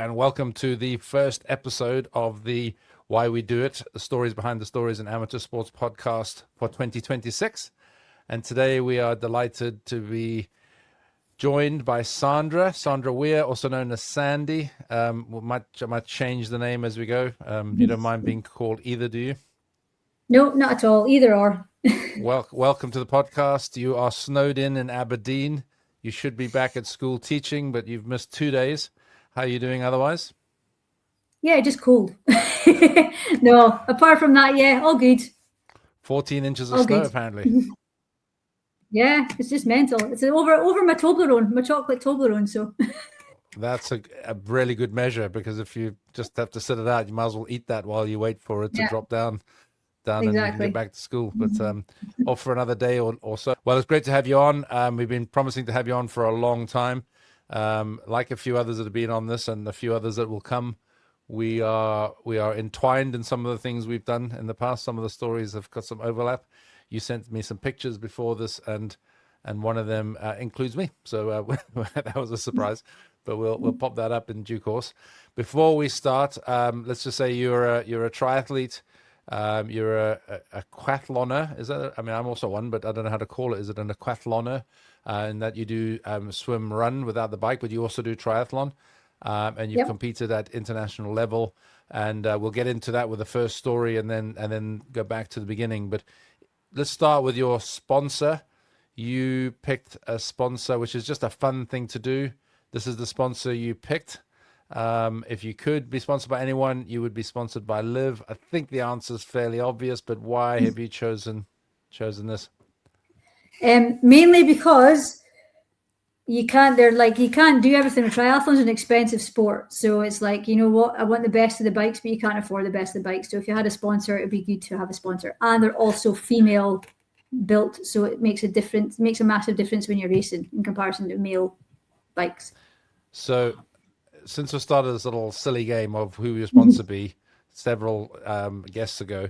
and welcome to the first episode of the Why We Do It, the stories behind the stories in amateur sports podcast for 2026. And today we are delighted to be joined by Sandra Weir, also known as Sandy. I might change the name as we go. You don't mind being called either, do you? No, not at all. Either or. Welcome to the podcast. You are snowed in Aberdeen. You should be back at school teaching, but you've missed 2 days. How are you doing otherwise? Yeah, just cold. No, apart from that, yeah, all good. 14 inches of all snow, good. apparently. Yeah, it's just mental. It's over my Toblerone, my chocolate Toblerone. So that's a really good measure, because if you just have to sit it out, you might as well eat that while you wait for it to drop down exactly. And you can get back to school. But off for another day or so. Well, it's great to have you on. We've been promising to have you on for a long time. Like a few others that have been on this and a few others that will come, we are entwined in some of the things we've done in the past. Some of the stories have got some overlap. You sent me some pictures before this, and one of them includes me. So that was a surprise, but we'll pop that up in due course. Before we start, let's just say you're a triathlete. You're a aquathloner. Is that? I mean, I'm also one, but I don't know how to call it. Is it an aquathloner? In that you do swim, run without the bike, but you also do triathlon, and you've competed at international level. And we'll get into that with the first story, and then go back to the beginning. But let's start with your sponsor. You picked a sponsor, which is just a fun thing to do. This is the sponsor you picked. If you could be sponsored by anyone, you would be sponsored by Liv. I think the answer is fairly obvious, but why have you chosen this? Mainly because you can't do everything. Triathlon's an expensive sport, so it's like, you know what, I want the best of the bikes, but you can't afford the best of the bikes. So if you had a sponsor, it'd be good to have a sponsor. And they're also female built, so it makes a massive difference when you're racing in comparison to male bikes. So since we started this little silly game of who your sponsor be several guests ago,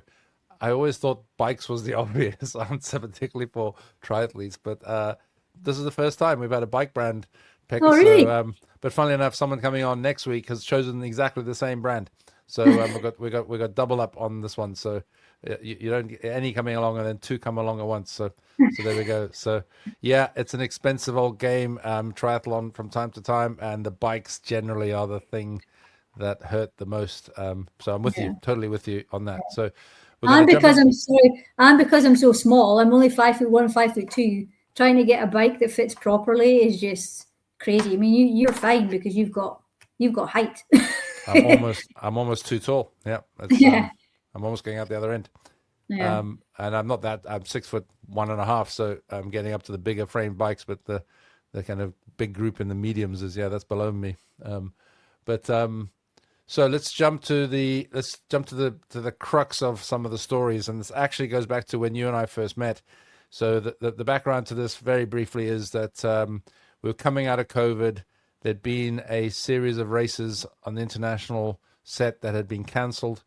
I always thought bikes was the obvious answer, particularly for triathletes. But this is the first time we've had a bike brand pick. Oh, really? So, but funnily enough, someone coming on next week has chosen exactly the same brand. So we got double up on this one. So you don't get any coming along, and then two come along at once. So there we go. So yeah, it's an expensive old game, triathlon from time to time, and the bikes generally are the thing that hurt the most. So I'm with you, totally with you on that. So. And because I'm so small, I'm only 5'1", 5'2". Trying to get a bike that fits properly is just crazy. I mean, you're fine because you've got height. I'm almost too tall. Yeah. I'm almost getting out the other end. Yeah. And I'm not that. I'm 6'1.5", so I'm getting up to the bigger frame bikes. But the kind of big group in the mediums is that's below me. So let's jump to the crux of some of the stories, and this actually goes back to when you and I first met. So the background to this, very briefly, is that we were coming out of COVID. There'd been a series of races on the international set that had been cancelled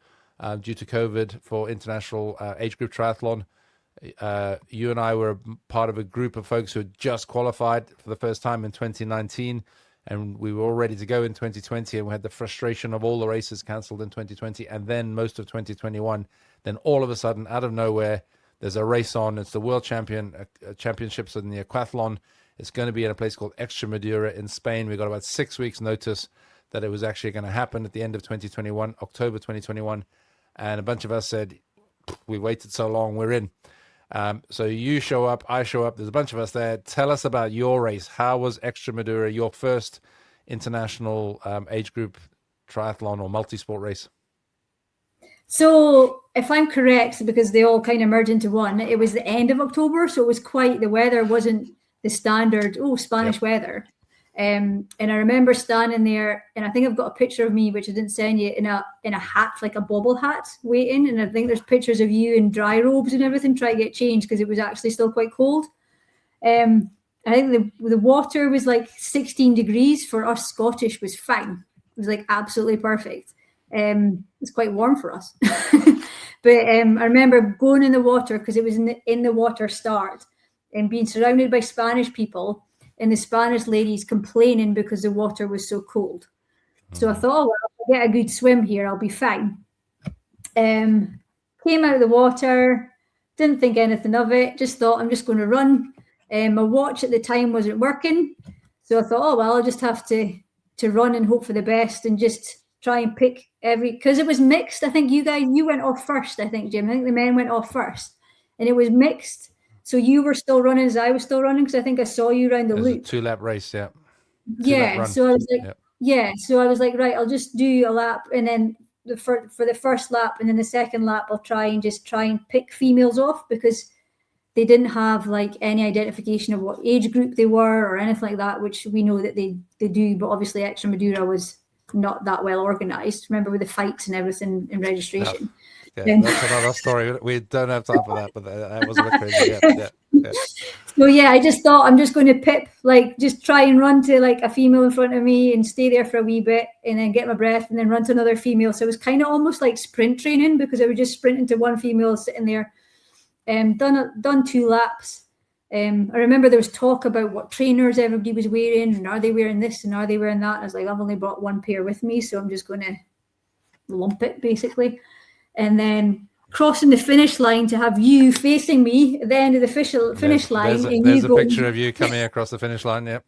due to COVID for international age group triathlon. You and I were part of a group of folks who had just qualified for the first time in 2019. And we were all ready to go in 2020, and we had the frustration of all the races cancelled in 2020, and then most of 2021. Then all of a sudden, out of nowhere, there's a race on. It's the World Championships in the aquathlon. It's going to be at a place called Extremadura in Spain. We got about 6 weeks' notice that it was actually going to happen at the end of 2021, October 2021. And a bunch of us said, we waited so long, we're in. So you show up, I show up, there's a bunch of us there. Tell us about your race. How was Extremadura your first international age group triathlon or multi-sport race? So if I'm correct, because they all kind of merge into one, it was the end of October. So it was the weather wasn't the standard, Spanish weather. And I remember standing there, and I think I've got a picture of me, which I didn't send you, in a hat, like a bobble hat, waiting. And I think there's pictures of you in dry robes and everything, trying to get changed because it was actually still quite cold. I think the water was like 16 degrees. For us Scottish was fine. It was like absolutely perfect. It's quite warm for us. But I remember going in the water, because it was in the water start, and being surrounded by Spanish people, and the Spanish ladies complaining because the water was so cold. So I thought, oh, well, if I get a good swim here, I'll be fine. Came out of the water, didn't think anything of it, just thought I'm just going to run. My watch at the time wasn't working. So I thought, oh, well, I'll just have to run and hope for the best and just try and pick because it was mixed. I think you went off first, I think, Jim. I think the men went off first and it was mixed. So you were still running as I was still running because I think I saw you around the loop. A 2-lap race, yeah. Yeah, so I was like, so I was like, right, I'll just do a lap and then for the first lap and then the second lap, I'll try and pick females off because they didn't have like any identification of what age group they were or anything like that, which we know that they do, but obviously Extremadura was not that well organized. Remember with the fights and everything in registration. Yeah, that's another story. We don't have time for that, but that was a bit crazy. Yeah. So yeah, I just thought I'm just going to just try and run to like a female in front of me and stay there for a wee bit and then get my breath and then run to another female. So it was kind of almost like sprint training because I was just sprinting to one female sitting there. Done 2 laps. I remember there was talk about what trainers everybody was wearing and are they wearing this and are they wearing that? And I was like, I've only brought 1 pair with me, so I'm just going to lump it basically. And then crossing the finish line to have you facing me at the end of the finish line. There's a picture of you coming across the finish line. Yep.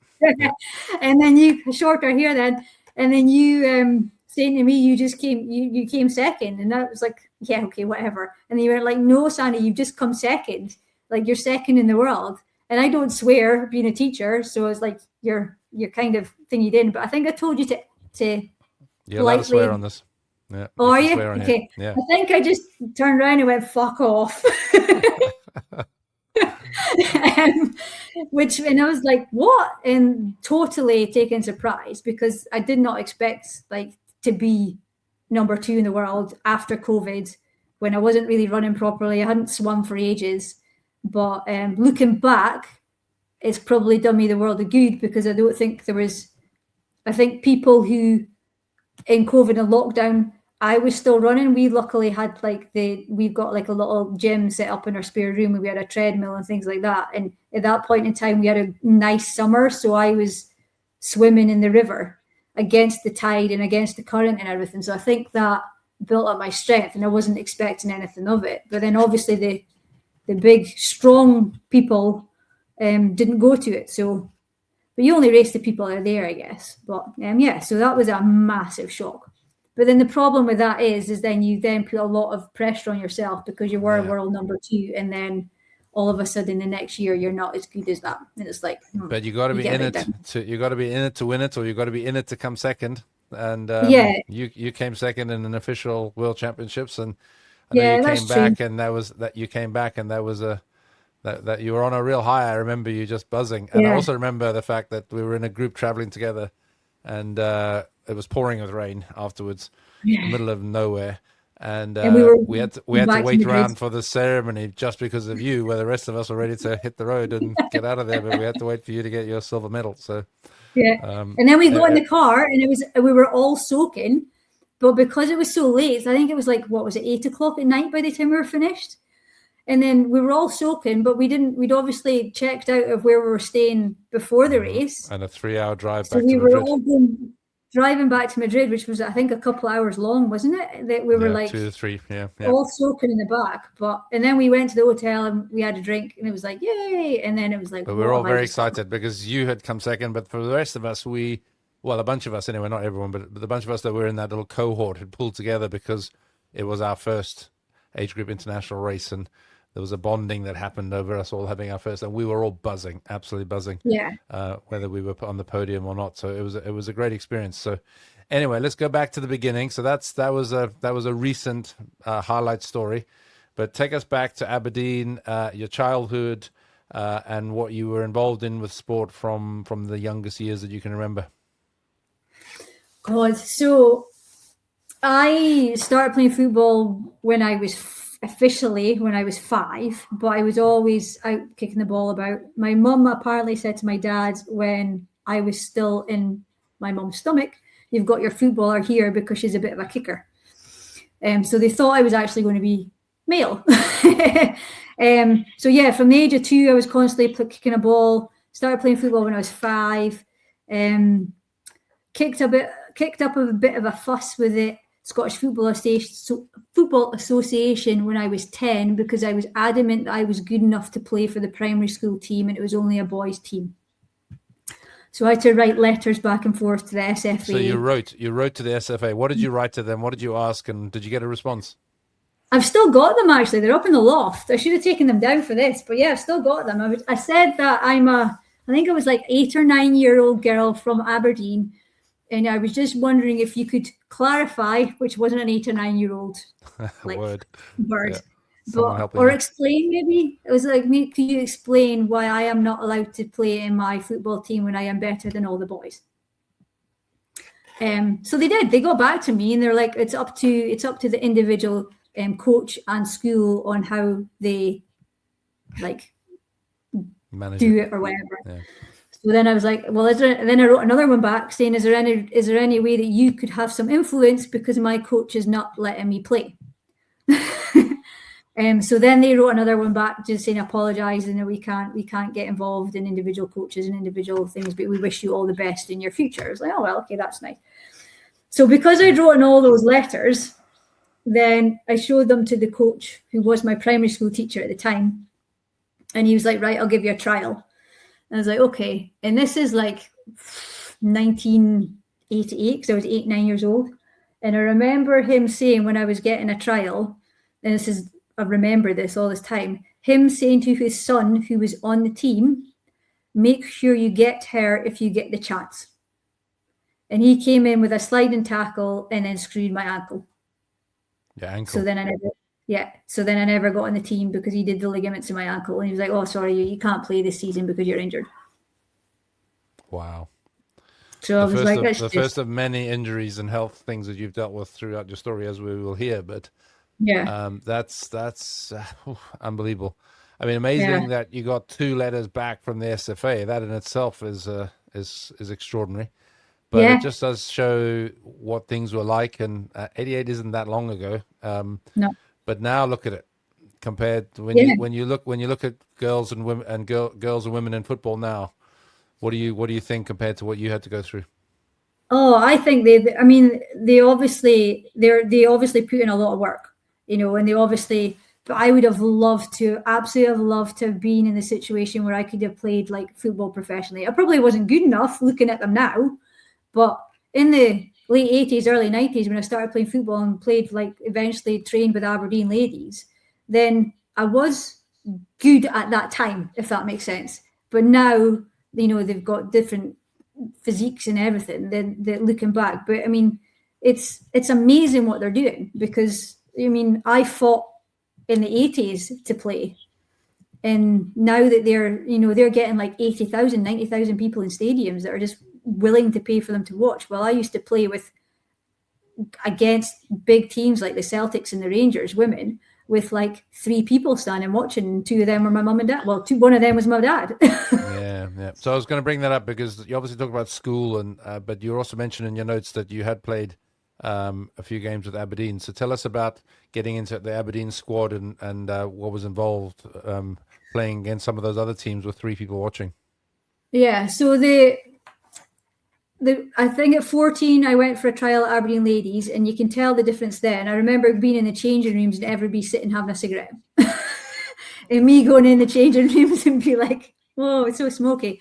And then you shorter here then, and then you saying to me, you came second, and that was like, yeah, okay, whatever. And then you were like, no, Sandy, you've just come second. Like you're second in the world. And I don't swear being a teacher, so it's like you're kind of thingy in. But I think I told you to you're allowed to swear on this. Yeah. Oh, are you? Okay. Yeah. I think I just turned around and went, fuck off. And I was like, what? And totally taken surprise because I did not expect like to be number 2 in the world after COVID when I wasn't really running properly. I hadn't swum for ages. But looking back, it's probably done me the world of good because I don't think I think people who in COVID and lockdown, I was still running. We luckily had we've got like a little gym set up in our spare room and we had a treadmill and things like that. And at that point in time, we had a nice summer. So I was swimming in the river against the tide and against the current and everything. So I think that built up my strength and I wasn't expecting anything of it. But then obviously the big, strong people didn't go to it. So, but you only race the people that are there, I guess. But so that was a massive shock. But then the problem with that is then you then put a lot of pressure on yourself because you were world number 2, and then all of a sudden the next year you're not as good as that, and it's like. But you got to be in it. You got to be in it to win it, or you got to be in it to come second. And you came second in an official World Championships, and I know you came back, and that was that you were on a real high. I remember you just buzzing, and I also remember the fact that we were in a group traveling together, and it was pouring with rain afterwards, in the middle of nowhere, and we had to wait around for the ceremony just because of you, where the rest of us were ready to hit the road and get out of there, but we had to wait for you to get your silver medal. So and then we got in the car, and we were all soaking, but because it was so late, I think it was like 8 o'clock at night by the time we were finished. And then we were all soaking, but we'd obviously checked out of where we were staying before the race. And a 3-hour drive So back to we Madrid. were all driving back to Madrid, which was, I think, a couple hours long, wasn't it? That we were 2 to 3, all soaking in the back. And then we went to the hotel and we had a drink, and it was like, yay! And then it was like, but we were all very excited because you had come second. But for the rest of us, a bunch of us anyway, not everyone, but the bunch of us that were in that little cohort had pulled together because it was our first age group international race, and there was a bonding that happened over us all having our first, and we were all buzzing, absolutely buzzing. Yeah. Whether we were on the podium or not, so it was a great experience. So, anyway, let's go back to the beginning. So that was a recent highlight story, but take us back to Aberdeen, your childhood, and what you were involved in with sport from the youngest years that you can remember. God, so I started playing football when I was 5, but I was always out kicking the ball about. My mum apparently said to my dad when I was still in my mum's stomach, "You've got your footballer here," because she's a bit of a kicker. So they thought I was actually going to be male. So yeah, from the age of 2, I was constantly kicking a ball. Started playing football when I was 5. Kicked kicked up a bit of a fuss with the Scottish Football Association when I was 10 because I was adamant that I was good enough to play for the primary school team and it was only a boys' team. So I had to write letters back and forth to the SFA. So you wrote to the SFA. What did you write to them? What did you ask? And did you get a response? I've still got them, actually. They're up in the loft. I should have taken them down for this, but yeah, I've still got them. I said that I think I was like 8 or 9 year old girl from Aberdeen. And I was just wondering if you could clarify, which wasn't an 8 or 9 year old like word, yeah. Or explain maybe. It was like, can you explain why I am not allowed to play in my football team when I am better than all the boys? So they did. They got back to me and they're like, it's up to the individual coach and school on how they like do it or whatever. Yeah. So then I was like, well, then I wrote another one back saying, is there any way that you could have some influence because my coach is not letting me play? So then they wrote another one back just saying apologising that we can't get involved in individual coaches and individual things, but we wish you all the best in your future. I was like, oh well, okay, that's nice. So because I'd written all those letters, then I showed them to the coach who was my primary school teacher at the time, and he was like, right, I'll give you a trial. And I was like, okay. And this is like 1988 because I was 8, 9 years old, and I remember him saying when I was getting a trial, and I remember this all this time, him saying to his son who was on the team, make sure you get her if you get the chance. And he came in with a sliding tackle and then screwed my ankle. Yeah, ankle. So then I never got on the team because he did the ligaments in my ankle. And he was like, oh, sorry, you can't play this season because you're injured. Wow. So I was like, the first of many injuries and health things that you've dealt with throughout your story, as we will hear, but yeah, that's unbelievable. I mean, amazing that you got 2 letters back from the SFA. That in itself is extraordinary, but it just does show what things were like. And 88 isn't that long ago. No, but now look at it compared to when you look at girls and women and girls and women in football now. What do you think compared to what you had to go through? Oh, I think they obviously put in a lot of work. And they obviously, but I would have absolutely loved to have been in the situation where I could have played like football professionally. I probably wasn't good enough looking at them now, but in the late 80s, early 90s, when I started playing football and played, like eventually trained with Aberdeen ladies, then I was good at that time, if that makes sense. But now, they've got different physiques and everything, they're looking back. But I mean, it's amazing what they're doing because, I fought in the 80s to play. And now that they're getting like 80,000, 90,000 people in stadiums that are just willing to pay for them to watch. Well, I used to play against big teams like the Celtics and the Rangers women with like 3 people standing watching, and 2 of them were my mum and dad. Well, one of them was my dad. Yeah. So I was going to bring that up because you obviously talk about school, and but you also mentioned in your notes that you had played a few games with Aberdeen. So tell us about getting into the Aberdeen squad and what was involved playing against some of those other teams with 3 people watching. Yeah, so I think at 14 I went for a trial at Aberdeen ladies, and you can tell the difference there. And I remember being in the changing rooms and everybody sitting having a cigarette, and me going in the changing rooms and be like, "Whoa, it's so smoky."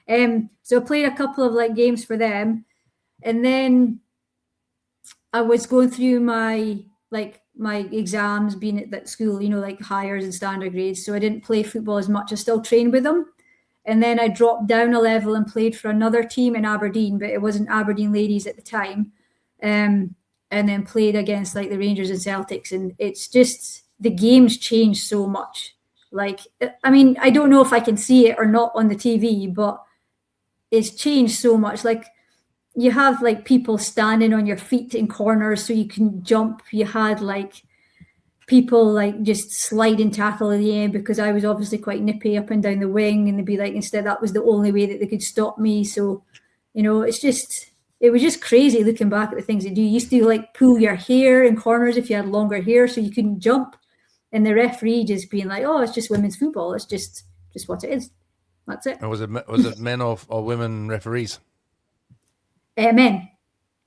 So I played a couple of like games for them, and then I was going through my exams, being at that school, like hires and standard grades. So I didn't play football as much. I still trained with them. And then I dropped down a level and played for another team in Aberdeen, but it wasn't Aberdeen ladies at the time. And then played against like the Rangers and Celtics. And it's just, the game's changed so much. Like, I don't know if I can see it or not on the TV, but it's changed so much. Like, you have like people standing on your feet in corners so you can jump. You had like people like just sliding tackle at the end because I was obviously quite nippy up and down the wing, and they'd be like, instead that was the only way that they could stop me. So, it was just crazy looking back at the things they do. You used to like pull your hair in corners if you had longer hair so you couldn't jump, and the referee just being like, oh, it's just women's football. It's just what it is. That's it. And was it men or women referees? Men.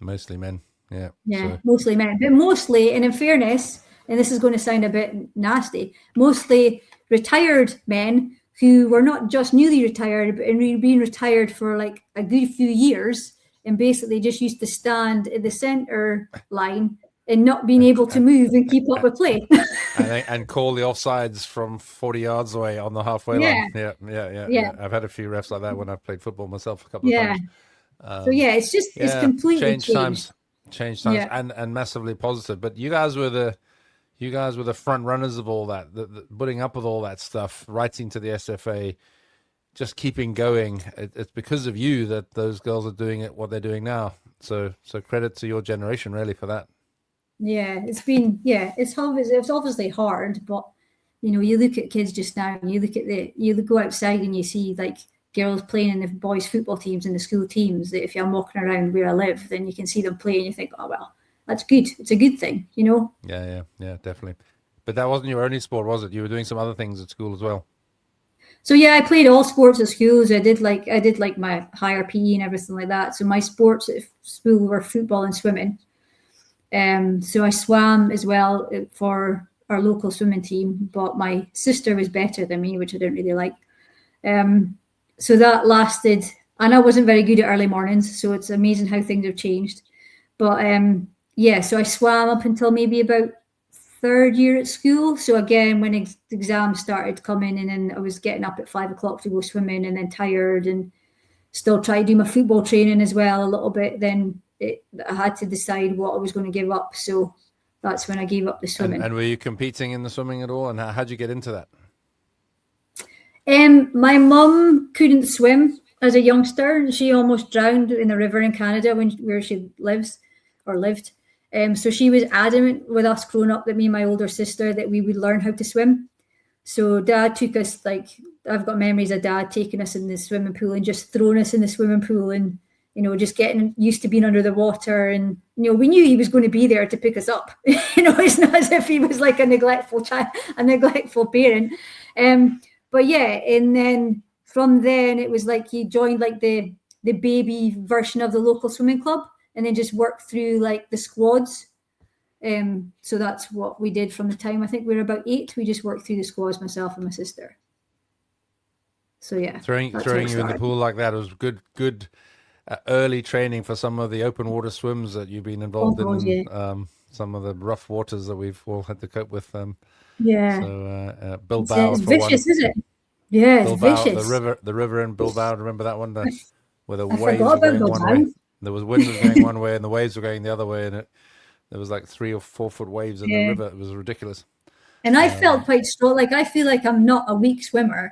Mostly men. Yeah. Yeah, so. Mostly men. But mostly, and in fairness, and this is going to sound a bit nasty, mostly retired men who were not just newly retired, but been retired for like a good few years and basically just used to stand in the centre line and not being able to move and keep up with play. and call the offsides from 40 yards away on the halfway line. Yeah. I've had a few refs like that when I've played football myself a couple of times. So it's just it's completely changed times and massively positive. But you guys were the front runners of all that, the putting up with all that stuff, writing to the SFA, just keeping going. It's because of you that those girls are doing what they're doing now. So credit to your generation really for that. Yeah, it's been it's obviously hard, but you look at kids just now and you go outside and you see like girls playing in the boys' football teams and the school teams, that if you're walking around where I live, then you can see them play and you think, oh, well, that's good. It's a good thing, Yeah, definitely. But that wasn't your only sport, was it? You were doing some other things at school as well. So I played all sports at schools. I did like my higher PE and everything like that. So my sports at school were football and swimming. So I swam as well for our local swimming team, but my sister was better than me, which I didn't really like. So that lasted, and I wasn't very good at early mornings, so it's amazing how things have changed. But so I swam up until maybe about third year at school. So again, when exams started coming, and then I was getting up at 5 o'clock to go swimming, and then tired, and still try to do my football training as well a little bit. Then I had to decide what I was going to give up. So that's when I gave up the swimming. And were you competing in the swimming at all? And how'd you get into that? My mum couldn't swim as a youngster. She almost drowned in the river in Canada where she lived. So she was adamant with us growing up, that me and my older sister, that we would learn how to swim. So Dad took us, I've got memories of Dad taking us in the swimming pool and just throwing us in the swimming pool, and just getting used to being under the water. And we knew he was going to be there to pick us up. It's not as if he was like a neglectful parent. But and then from then it was like he joined like the baby version of the local swimming club, and then just worked through like the squads. So that's what we did from the time, I think we were about 8, we just worked through the squads, myself and my sister. So throwing you in the pool like that was good early training for some of the open water swims that you've been involved in. Some of the rough waters that we've all had to cope with. So Bilbao, it's vicious, is it? Yeah, it's Bilbao, vicious. The river in Bilbao. Remember that one? Where the waves were going one way. There was wind was going one way and the waves were going the other way, and there was like 3 or 4 foot waves in the river. It was ridiculous. And I felt quite strong. Like I feel like I'm not a weak swimmer,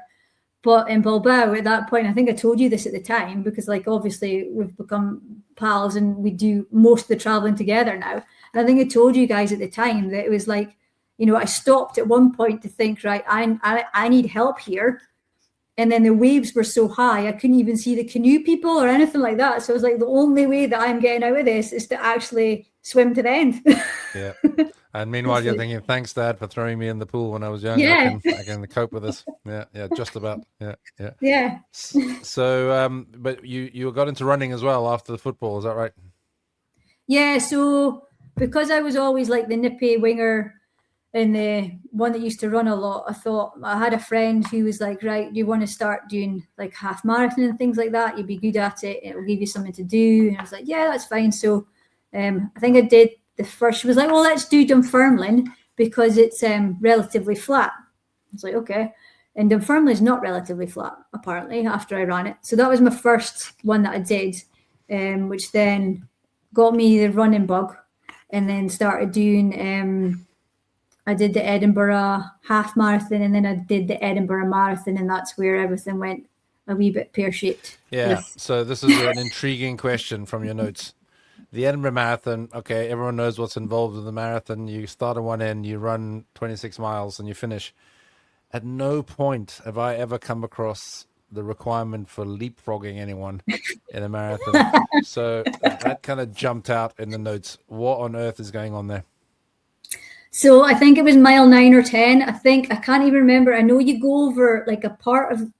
but in Bilbao at that point, I think I told you this at the time, because like obviously we've become pals and we do most of the traveling together now. And I think I told you guys at the time that it was like, I stopped at one point to think, right, I need help here. And then the waves were so high, I couldn't even see the canoe people or anything like that. So it was like, the only way that I'm getting out of this is to actually swim to the end. Yeah. And meanwhile, you're thinking, thanks, Dad, for throwing me in the pool when I was young. Yeah. I can cope with this. Yeah, just about. Yeah. Yeah. So, but you got into running as well after the football, is that right? Yeah, so because I was always like the nippy winger and the one that used to run a lot, I thought, I had a friend who was like, right, do you want to start doing like half marathon and things like that? You'd be good at it. It'll give you something to do. And I was like, yeah, that's fine. So I think I did the first. She was like, well, let's do Dunfermline because it's relatively flat. I was like, okay. And Dunfermline is not relatively flat, apparently, after I ran it. So that was my first one that I did, which then got me the running bug, and then started doing I did the Edinburgh half marathon, and then I did the Edinburgh marathon, and that's where everything went a wee bit pear-shaped. Yeah, so this is an intriguing question from your notes. The Edinburgh marathon, okay, everyone knows what's involved with the marathon. You start at one end, you run 26 miles, and you finish. At no point have I ever come across the requirement for leapfrogging anyone in a marathon. So that kind of jumped out in the notes. What on earth is going on there? So I think it was mile 9 or 10. I can't even remember. I know you go over like a part of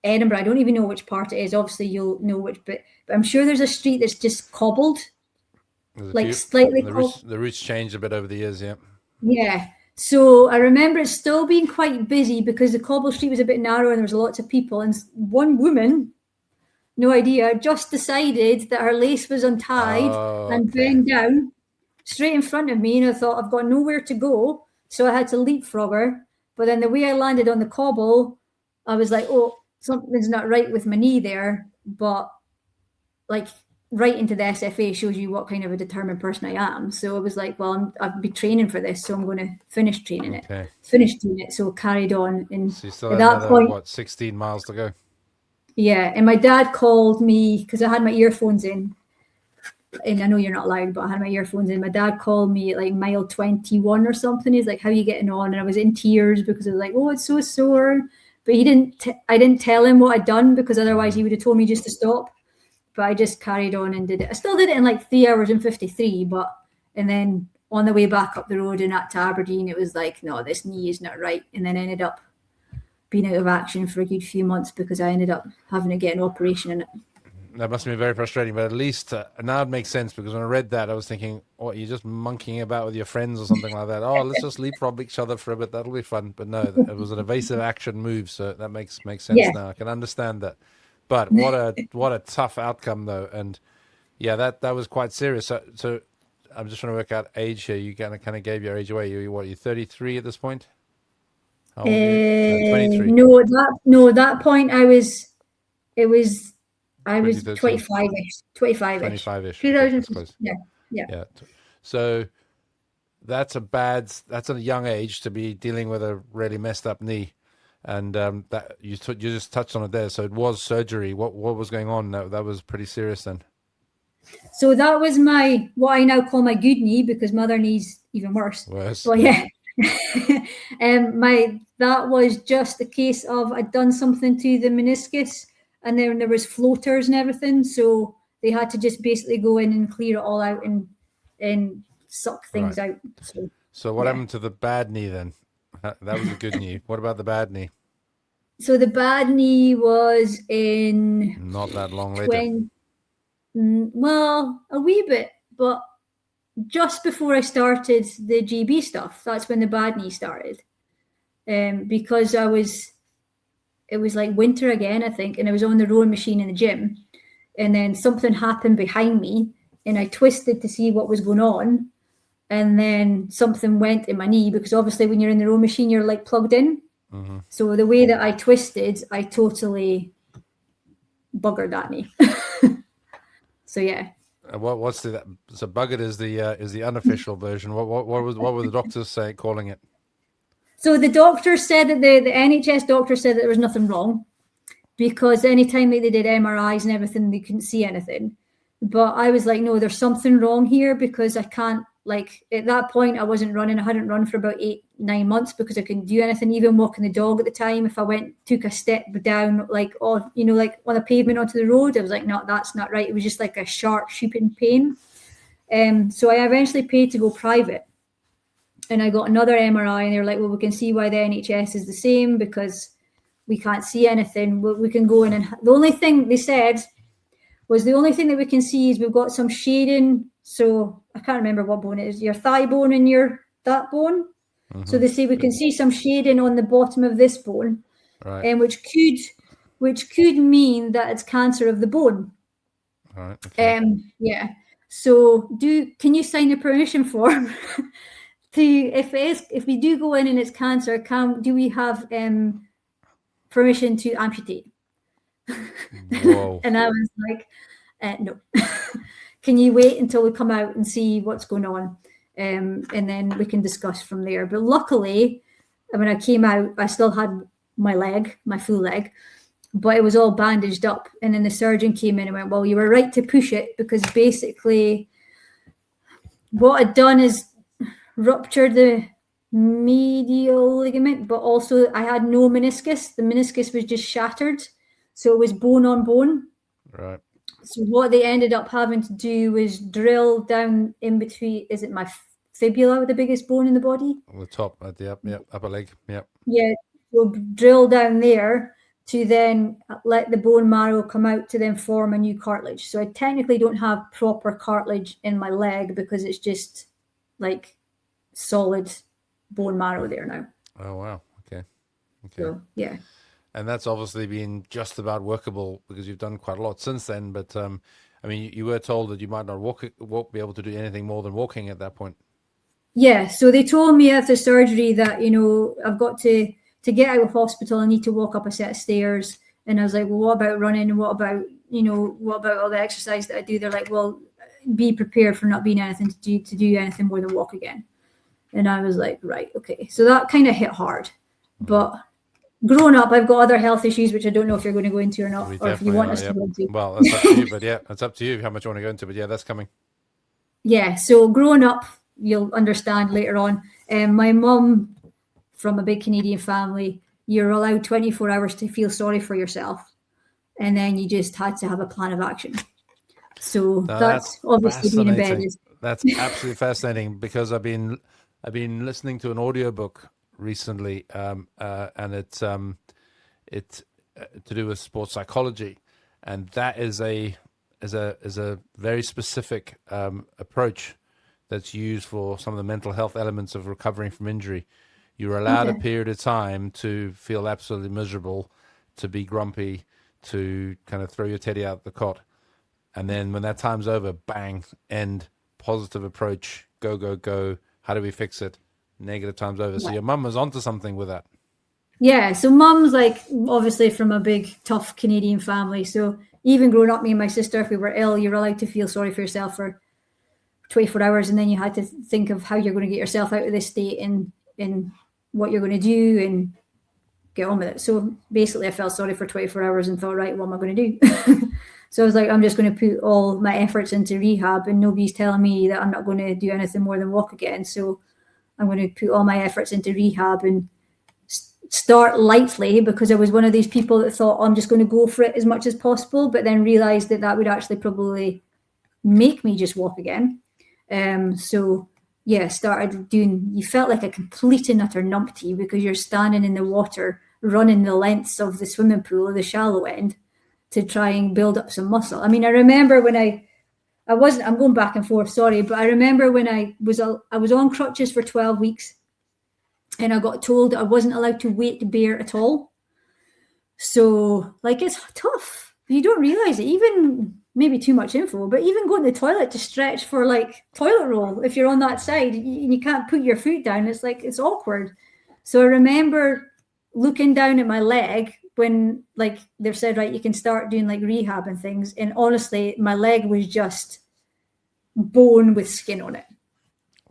Edinburgh. I don't even know which part it is. Obviously you'll know which, but I'm sure there's a street that's just cobbled. slightly. The routes changed a bit over the years, yeah. Yeah. So I remember it still being quite busy because the cobble street was a bit narrow and there was lots of people. And one woman, no idea, just decided that her lace was untied and bent down straight in front of me. And I thought, I've got nowhere to go. So I had to leapfrog her. But then the way I landed on the cobble, I was like, oh, something's not right with my knee there. But like right into the SFA shows you what kind of a determined person I am. So it was like, well, I've been training for this, so I'm going to finish training it. Finish doing it. So carried on. And so you still had another, point, 16 miles to go? Yeah. And my dad called me because I had my earphones in. And I know you're not loud, but I had my earphones in. My dad called me at like mile 21 or something. He's like, how are you getting on? And I was in tears because I was like, oh, it's so sore. But I didn't tell him what I'd done because otherwise he would have told me just to stop. But I just carried on and did it. I still did it in like 3 hours and 53, and then on the way back up the road and to Aberdeen, it was like, no, this knee is not right. And then I ended up being out of action for a good few months because I ended up having to get an operation in it. That must have been very frustrating, but at least now it makes sense because when I read that, I was thinking, oh, you're just monkeying about with your friends or something like that. Oh, let's just leapfrog each other for a bit. That'll be fun. But no, it was an evasive action move. So that makes sense now. I can understand that. But what a tough outcome though, and yeah, that was quite serious. So I'm just trying to work out age here. You kind of gave your age away. You're 33 at this point? How old are you? 23. No, that point I was 25ish. 25ish. 2000. Yeah. So that's a young age to be dealing with a really messed up knee. And that you just touched on it there. So it was surgery. What was going on? That was pretty serious then. So that was what I now call my good knee because my other knee's even worse. But yeah, that was just a case of I'd done something to the meniscus, and then there was floaters and everything. So they had to just basically go in and clear it all out and suck things out. So what happened to the bad knee then? That was a good knee. What about the bad knee? So the bad knee was in not that long later. Well, a wee bit, but just before I started the GB stuff, that's when the bad knee started. Because it was like winter again, I think, and I was on the rowing machine in the gym, and then something happened behind me, and I twisted to see what was going on. And then something went in my knee because obviously when you're in the row machine, you're like plugged in. Mm-hmm. So the way that I twisted, I totally buggered that knee. So yeah. What's so buggered is the unofficial version. What were the doctors calling it? So the doctor said that the NHS doctor said that there was nothing wrong because anytime they did MRIs and everything, they couldn't see anything. But I was like, no, there's something wrong here because I can't. Like at that point, I wasn't running. I hadn't run for about 8-9 months because I couldn't do anything, even walking the dog at the time. If I took a step down, like on a pavement onto the road, I was like, no, that's not right. It was just like a sharp shooting pain. So I eventually paid to go private. And I got another MRI and they were like, well, we can see why the NHS is the same because we can't see anything. We can go in and the only thing they said was the only thing that we can see is we've got some shading. So I can't remember what bone it is, your thigh bone and that bone. Mm-hmm. So they say we can see some shading on the bottom of this bone, right? And which could mean that it's cancer of the bone. All right. Okay. Yeah. So can you sign a permission form if we do go in and it's cancer, do we have permission to amputate? Whoa. And I was like, no. Can you wait until we come out and see what's going on? And then we can discuss from there. But luckily, when I came out, I still had my full leg, but it was all bandaged up. And then the surgeon came in and went, well, you were right to push it because basically what I'd done is ruptured the medial ligament, but also I had no meniscus. The meniscus was just shattered. So it was bone on bone. Right. So what they ended up having to do was drill down in between. Is it my fibula, the biggest bone in the body? On the top, at the upper leg. Yep. Yeah. So drill down there to then let the bone marrow come out to then form a new cartilage. So I technically don't have proper cartilage in my leg because it's just like solid bone marrow there now. Oh, wow. Okay. So, yeah. And that's obviously been just about workable because you've done quite a lot since then. But I mean, you were told that you might not be able to do anything more than walking at that point. Yeah. So they told me after surgery that, I've got to get out of hospital, I need to walk up a set of stairs. And I was like, well, what about running? And what about all the exercise that I do? They're like, well, be prepared for not being anything to do anything more than walk again. And I was like, right, okay. So that kind of hit hard. But growing up, I've got other health issues, which I don't know if you're going to go into or not, or if you want us to go into. Well, that's up to you, but yeah, it's up to you how much you want to go into, but yeah, that's coming. Yeah, so growing up, you'll understand later on. My mum, from a big Canadian family, you're allowed 24 hours to feel sorry for yourself. And then you just had to have a plan of action. So that's obviously being in bed. That's absolutely fascinating because I've been listening to an audiobook recently, and it's to do with sports psychology, and that is a very specific approach that's used for some of the mental health elements of recovering from injury. You're allowed a period of time to feel absolutely miserable, to be grumpy, to kind of throw your teddy out the cot, and then when that time's over, bang, end, positive approach, go. How do we fix it? Negative time's over. So your mum was onto something with that. Yeah. So mum's like obviously from a big, tough Canadian family. So even growing up, me and my sister, if we were ill, you're allowed to feel sorry for yourself for 24 hours. And then you had to think of how you're going to get yourself out of this state and what you're going to do and get on with it. So basically I felt sorry for 24 hours and thought, right, what am I going to do? So I was like, I'm just going to put all my efforts into rehab and nobody's telling me that I'm not going to do anything more than walk again. So I'm going to put all my efforts into rehab and start lightly because I was one of these people that thought, I'm just going to go for it as much as possible, but then realized that would actually probably make me just walk again. So yeah, started doing, you felt like a complete and utter numpty because you're standing in the water, running the lengths of the swimming pool, the shallow end, to try and build up some muscle. I mean, I remember when I'm going back and forth, sorry, but I remember when I was on crutches for 12 weeks and I got told I wasn't allowed to weight bear at all. So like, it's tough. You don't realize it, even maybe too much info, but even going to the toilet to stretch for like toilet roll, if you're on that side and you can't put your foot down, it's like, it's awkward. So I remember looking down at my leg when like they've said, right, you can start doing like rehab and things. And honestly, my leg was just bone with skin on it.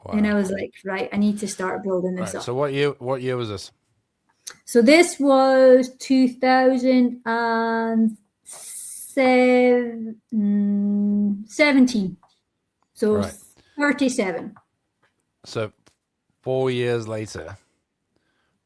Wow. And I was like, right, I need to start building this up. So what year was this? So this was 2017. So right. 37. So 4 years later,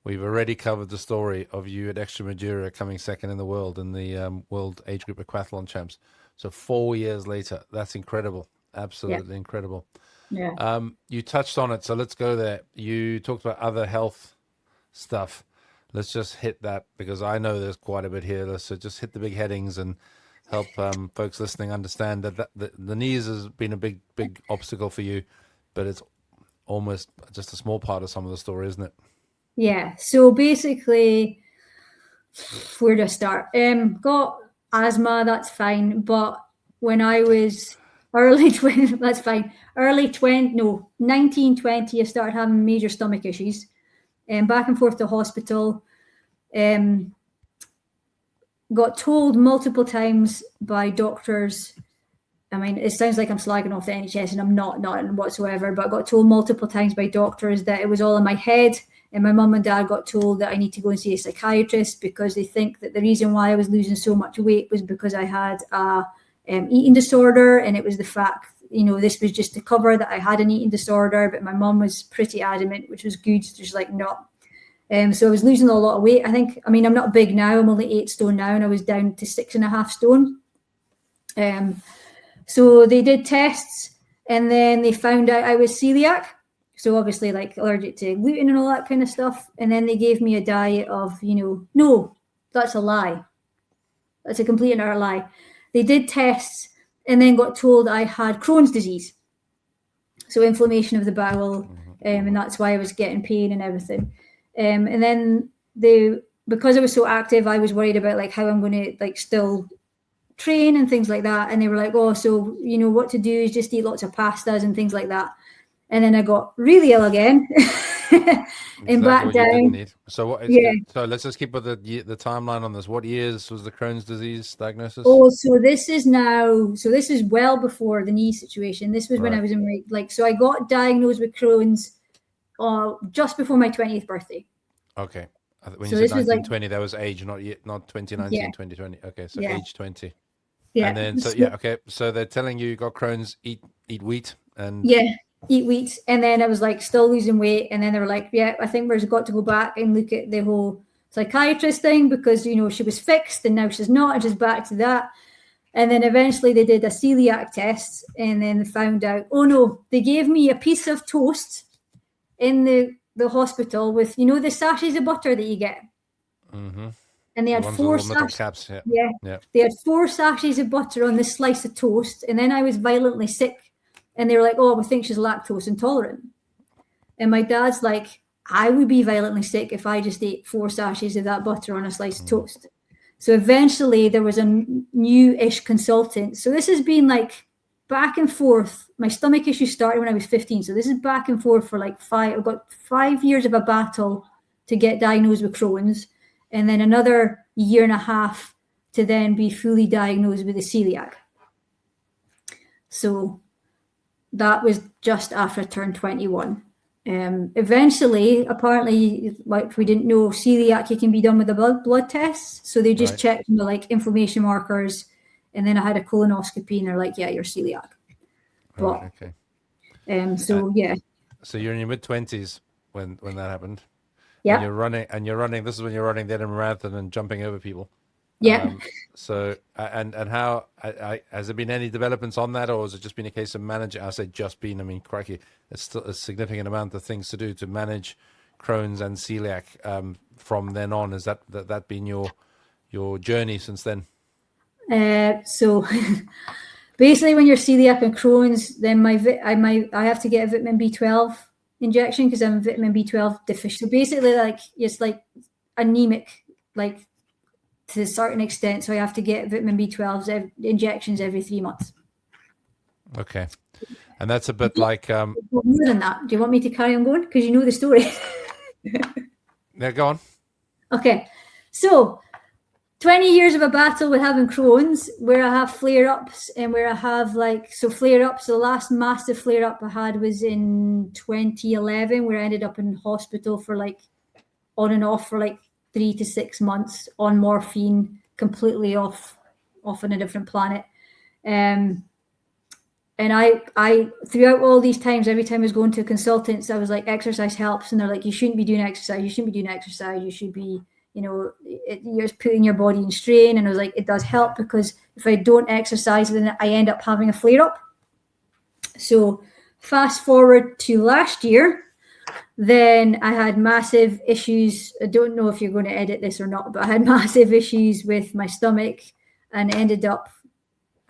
we've already covered the story of you at Extremadura coming second in the world in the World Age Group Aquathlon Champs. So 4 years later, that's incredible. Absolutely incredible. Yeah. You touched on it, so let's go there. You talked about other health stuff. Let's just hit that because I know there's quite a bit here. So just hit the big headings and help folks listening understand that the knees has been a big obstacle for you, but it's almost just a small part of some of the story, isn't it? Yeah. So basically, where to start? Got asthma, that's fine. But when I was early 20, that's fine. 1920, I started having major stomach issues. Back and forth to hospital. Got told multiple times by doctors. I mean, it sounds like I'm slagging off the NHS, and I'm not whatsoever. But I got told multiple times by doctors that it was all in my head. And my mum and dad got told that I need to go and see a psychiatrist because they think that the reason why I was losing so much weight was because I had a eating disorder, and it was the fact, this was just to cover that I had an eating disorder. But my mum was pretty adamant, which was good. She's like, no. So I was losing a lot of weight. I'm not big now. I'm only 8 stone now, and I was down to 6.5 stone. So they did tests, and then they found out I was celiac. So obviously like allergic to gluten and all that kind of stuff. And then they gave me a diet of, no, That's a lie. That's a complete and utter lie. They did tests and then got told I had Crohn's disease. So inflammation of the bowel, and that's why I was getting pain and everything. And then because I was so active, I was worried about like how I'm going to like still train and things like that. And they were like, oh, so you know what to do is just eat lots of pastas and things like that. And then I got really ill again. And back down. So what? Yeah. So let's just keep with the timeline on this. What years was the Crohn's disease diagnosis? Oh, so this is well before the knee situation. This was when I was in so I got diagnosed with Crohn's just before my 20th birthday. Okay. When you said 1920, that was age, not 2019, 2020. Okay, so age 20. Yeah. And then okay. So they're telling you got Crohn's, eat wheat and eat wheat, and then I was like still losing weight, and then they were like, I think we've got to go back and look at the whole psychiatrist thing because she was fixed and now she's not, and she's back to that. And then eventually they did a celiac test, and then they found out, oh no, they gave me a piece of toast in the hospital with the sachets of butter that you get. Mm-hmm. And they had four sachets. Caps, They had 4 sachets of butter on this slice of toast, and then I was violently sick. And they were like, oh, we think she's lactose intolerant. And my dad's like, I would be violently sick if I just ate 4 sachets of that butter on a slice of toast. So eventually there was a new-ish consultant. So this has been like back and forth. My stomach issue started when I was 15. So this is back and forth for like 5. I've got 5 years of a battle to get diagnosed with Crohn's. And then another year and a half to then be fully diagnosed with the celiac. So that was just after I turned 21. Eventually, apparently, like we didn't know, celiac can be done with the blood tests. So they just checked the like inflammation markers, and then I had a colonoscopy, and they're like, "Yeah, you're celiac." But, So you're in your mid-20s when that happened. Yeah. And you're running. This is when you're running the Edinburgh Marathon and jumping over people. Yeah. So and how has there been any developments on that, or has it just been a case of managing? I say just been. I mean, crikey, it's still a significant amount of things to do to manage Crohn's and celiac from then on. Has that been your journey since then? So basically, when you're celiac and Crohn's, then I have to get a vitamin B12 injection because I'm vitamin B12 deficient. So basically, like it's like anemic, like. To a certain extent, so I have to get vitamin B12 injections every 3 months. Okay, and that's a bit like more than that. Do you want me to carry on going? Because you know the story. Yeah, go on. Okay, so 20 years of a battle with having Crohn's, where I have flare-ups and where I have flare-ups. The last massive flare-up I had was in 2011, where I ended up in hospital for on and off for 3 to 6 months on morphine, completely off on a different planet. And I throughout all these times, every time I was going to consultants, I was like, exercise helps. And they're like, you shouldn't be doing exercise. You shouldn't be doing exercise. You should be, you're putting your body in strain. And I was like, it does help because if I don't exercise, then I end up having a flare up. So fast forward to last year, then I had massive issues. I don't know if you're going to edit this or not, but I had massive issues with my stomach and ended up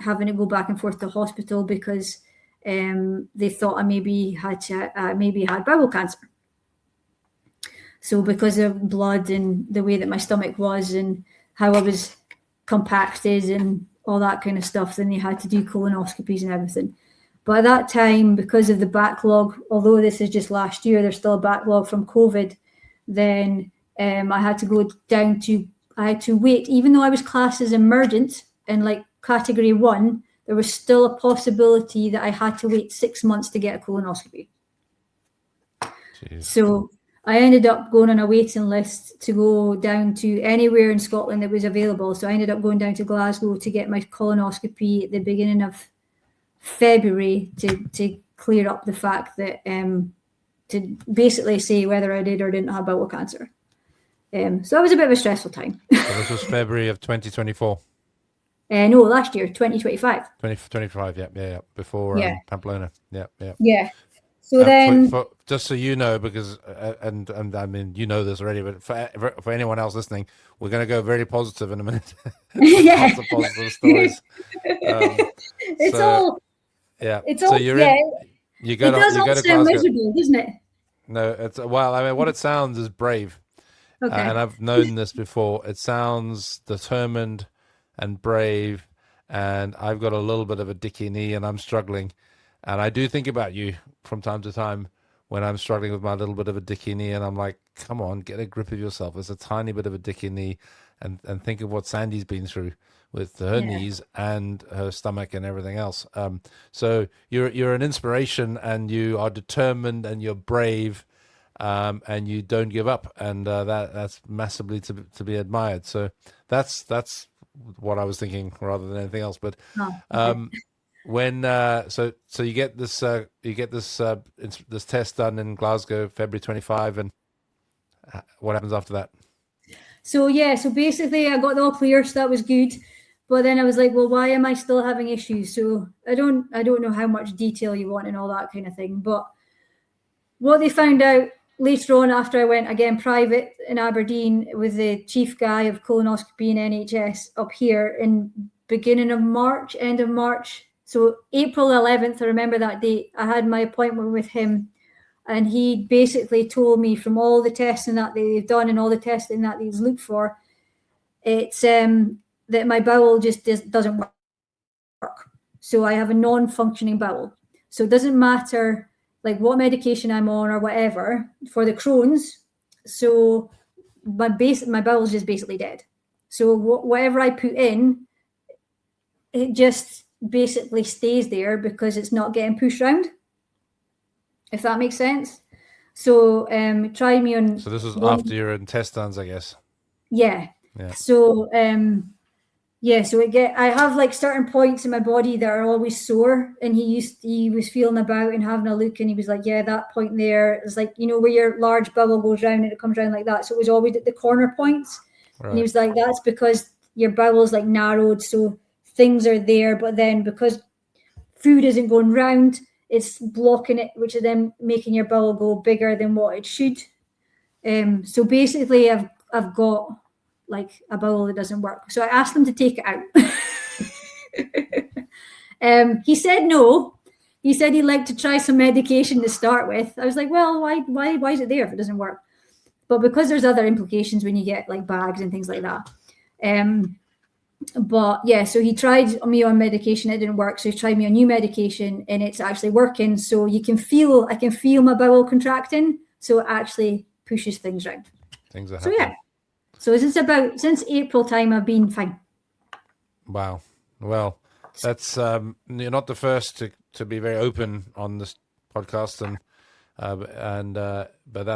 having to go back and forth to hospital because they thought I maybe had bowel cancer. So because of blood and the way that my stomach was and how I was compacted and all that kind of stuff, then they had to do colonoscopies and everything. But at that time, because of the backlog, although this is just last year, there's still a backlog from COVID, then I had to wait, even though I was classed as emergent and category 1, there was still a possibility that I had to wait 6 months to get a colonoscopy. Jeez. So I ended up going on a waiting list to go down to anywhere in Scotland that was available. So I ended up going down to Glasgow to get my colonoscopy at the beginning of February to clear up the fact that to basically say whether I did or didn't have bowel cancer. So it was a bit of a stressful time. So this was February of 2024. No, last year, 2025. 2025, yeah. Before Pamplona, yeah. Yeah. So then, just so you know, because and I mean you know this already, but for anyone else listening, we're going to go very positive in a minute. Yeah, Lots of positive stories. it's all. Yeah. It's So all. you're Yeah, in. You it does you all go to sound Glasgow. miserable, doesn't it? No, it's well. I mean, what it sounds is brave, Okay. and I've known this before. It sounds determined and brave, and I've got a little bit of a dicky knee, and I'm struggling. And I do think about you from time to time when I'm struggling with my little bit of a dicky knee, and I'm like, come on, get a grip of yourself. It's a tiny bit of a dicky knee, and think of what Sandy's been through with her knees and her stomach and everything else. So you're an inspiration, and you are determined, and you're brave, and you don't give up, and that's massively to be admired. So that's what I was thinking rather than anything else. But when so you get this this test done in Glasgow, February 25, and what happens after that? So basically I got the all clear, so that was good. But then I was like, well, why am I still having issues? So I don't know how much detail you want and all that kind of thing. But what they found out later on, after I went again private in Aberdeen with the chief guy of colonoscopy and NHS up here in beginning of March, end of March. So April 11th, I remember that date, I had my appointment with him, and he basically told me from all the testing that they've done and all the testing that they've looked for, it's that my bowel just doesn't work. So I have a non-functioning bowel. So it doesn't matter like what medication I'm on or whatever for the Crohn's. So my bowel is just basically dead. So whatever I put in, it just basically stays there because it's not getting pushed around, if that makes sense. So tried me on. So this was after your intestines, I guess. Yeah. So so I have like certain points in my body that are always sore, and he was feeling about and having a look, and he was like, yeah, that point there is like, you know, where your large bowel goes round and it comes round like that. So it was always at the corner points. Right. And he was like, that's because your bowel is like narrowed, so things are there, but then because food isn't going round, it's blocking it, which is then making your bowel go bigger than what it should. So basically I've got like a bowel that doesn't work. So I asked him to take it out. He said no. He said he'd like to try some medication to start with. I was like, well, why is it there if it doesn't work? But because there's other implications when you get like bags and things like that. But yeah, so he tried me on medication, it didn't work. So he tried me on new medication, and it's actually working. So I can feel my bowel contracting. So it actually pushes things around. Things are happening. So yeah. So since April time, I've been fine. Wow. Well, that's you're not the first to be very open on this podcast, but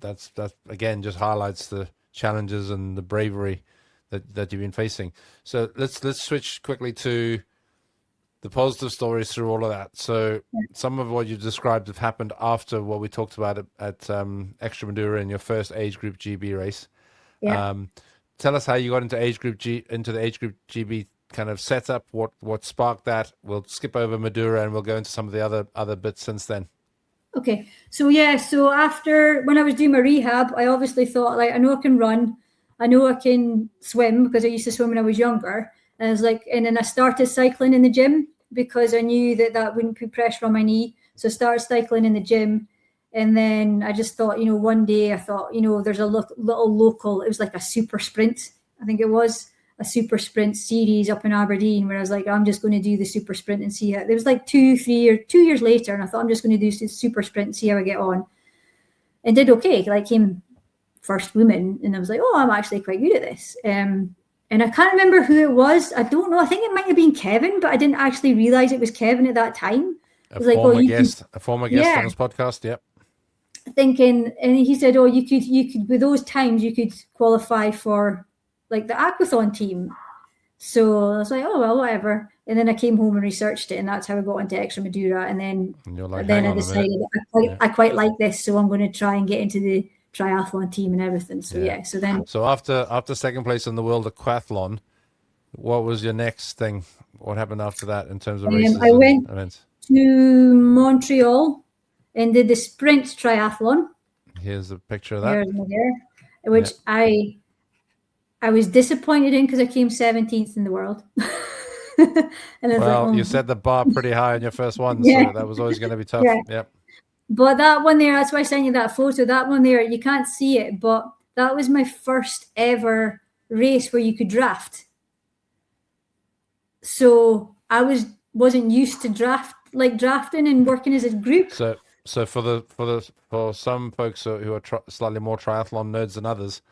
that's again just highlights the challenges and the bravery that you've been facing. So let's switch quickly to the positive stories through all of that. So some of what you described have happened after what we talked about at Extremadura in your first age group GB race. Yeah. Tell us how you got into the age group GB kind of setup. What sparked that? We'll skip over Madura and we'll go into some of the other bits since then. Okay. So after when I was doing my rehab, I obviously thought, like, I know I can run, I know I can swim because I used to swim when I was younger. And I was like, and then I started cycling in the gym because I knew that wouldn't put pressure on my knee. So I started cycling in the gym. And then I just thought, one day I thought, there's a little local, it was like a super sprint. I think it was a super sprint series up in Aberdeen where I was like, I'm just going to do the super sprint and see how. It was like 2 years later. And I thought, I'm just going to do the super sprint and see how I get on. And did okay. Like, came first woman. And I was like, oh, I'm actually quite good at this. And I can't remember who it was. I don't know. I think it might have been Kevin, but I didn't actually realize it was Kevin at that time. A former guest on this podcast. Yep. Thinking, and he said, oh, you could with those times you could qualify for like the aquathon team. So I was like, oh well, whatever. And then I came home and researched it, and that's how I got into Extremadura. And then I decided I quite like this, so I'm going to try and get into the triathlon team and everything. So after second place in the world aquathlon, what was your next thing? What happened after that in terms of races and events? to Montreal and did the sprint triathlon. Here's a picture of that. Which I was disappointed in because I came 17th in the world. You set the bar pretty high on your first one, so that was always going to be tough. Yep. But that one there, that's why I sent you that photo. That one there, you can't see it, but that was my first ever race where you could draft. So I wasn't used to drafting and working as a group. So for some folks who are slightly more triathlon nerds than others,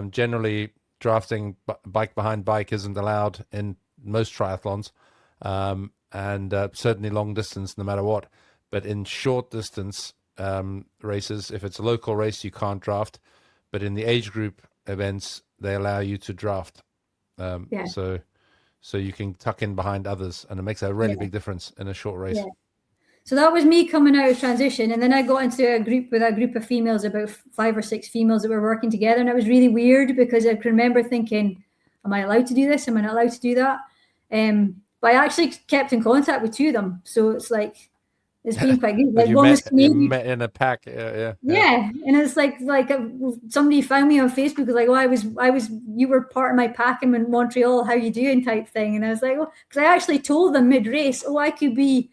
generally drafting bike behind bike isn't allowed in most triathlons, and certainly long distance, no matter what. But in short distance races, if it's a local race, you can't draft. But in the age group events, they allow you to draft. So you can tuck in behind others, and it makes a really big difference in a short race. Yeah. So that was me coming out of transition, and then I got into a group with a group of females, about 5 or 6 females that were working together, and it was really weird because I can remember thinking, am I allowed to do this? Am I not allowed to do that? But I actually kept in contact with 2 of them, so it's like it's been quite good. Like you met in a pack, yeah. And it's like somebody found me on Facebook, was like, "Oh, you were part of my pack in Montreal. How you doing?" type thing, and I was like, "Oh," because I actually told them mid-race, "Oh, I could be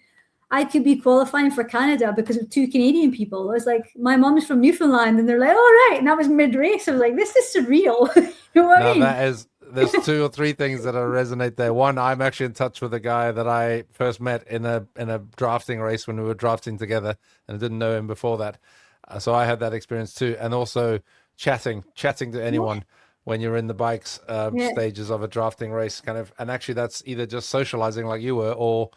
qualifying for Canada because of 2 Canadian people." I was like, my mom's from Newfoundland, and they're like, "Oh, right." And that was mid-race. I was like, this is surreal. You know what I mean? There's 2 or 3 things that resonate there. One, I'm actually in touch with a guy that I first met in a drafting race when we were drafting together, and I didn't know him before that. So I had that experience too. And also chatting to anyone when you're in the bikes stages of a drafting race, kind of. And actually that's either just socializing like you were, or